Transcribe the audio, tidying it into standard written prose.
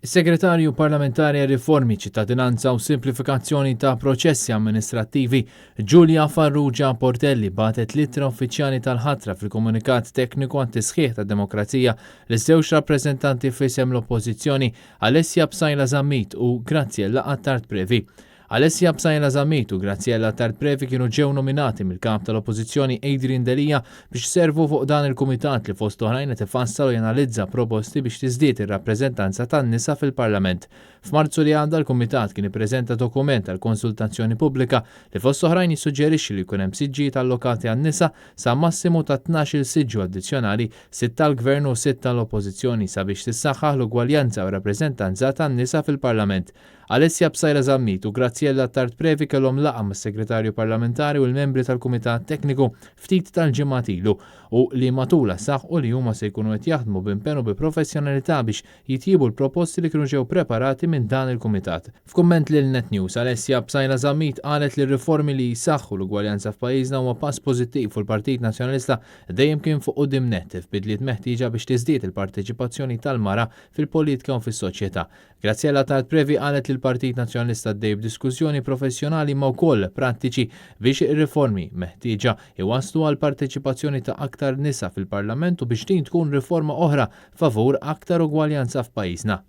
Is-Segretarju Parlamentari Riformi, Ċittadinanza u Simplifikazzjoni ta' Proċessi Amministrattivi Giulia Farrugia Portelli batet littra uffiċjali tal-ħatra fil-komunikat tekniku għat-tisħiħ tad-demokrazija l-żewġ rappreżentanti f'isem l-Oppożizzjoni Alessia Bsajla Zammit u Graziella Attard Previ. Alessia Bsajla Zammit u Graziella Attard Previ kienu ġew nominati mill-kap tal-Oppożizzjoni Adrian Delija biex servu fuq dan il-kumitat li fost oħrajn qed ifassal u janalizza proposti biex tiżdied ir-rappreżentanza tan-nisa fil-Parlament. F'Marzu li għadda l-kumitat kien ippreżenta dokument għal konsultazzjoni pubblika li fost oħrajn jissuġġerixxi li jkun hemm siġġijiet allokati għan-nisa sa massimu ta' 12 siġġu addizzjonali, 6 tal-Gvern u 6 tal-Oppożizzjoni sabiex tissaħħaħ l-ugwaljanza u rappreżentanza tan-nisa fil-Parlament. Alessia Bsajla Zammit u Graziella Attard Previ kellhom laqgħa mas-Segretarju Parlamentari u l-membri tal-Kumitat Tekniku ftit tal-ġimgħat ilu u li matula saħħu li huma se jkunu qed jaħdmu b'impenn u bi professjonalità biex jitjiebu l-proposti li kienu ġew preparati minn dan il-Kumitat. F'kumment lil Net News, Alessia Bsajla Zammit qalet li r-riformi li jsaħħu l-ugwaljanza f'pajjiżna huwa pass pożittiv u l-Partit Nazzjonalista dejjem kien fuq quddiem nett f'bidliet meħtieġa biex tiżdied il-parteċipazzjoni tal-mara fil-politika u fis-soċjetà. Graziella Attard Previ qalet li l-Partit Nazzjonalista ddej b'diskussjoni professjonali ma' wkoll prattiċi biex ir-riformi meħtieġa iwasslu għal parteċipazzjoni ta' aktar nisa fil-Parlament u biex din tkun riforma oħra favur aktar ugwaljanza f'pajjiżna.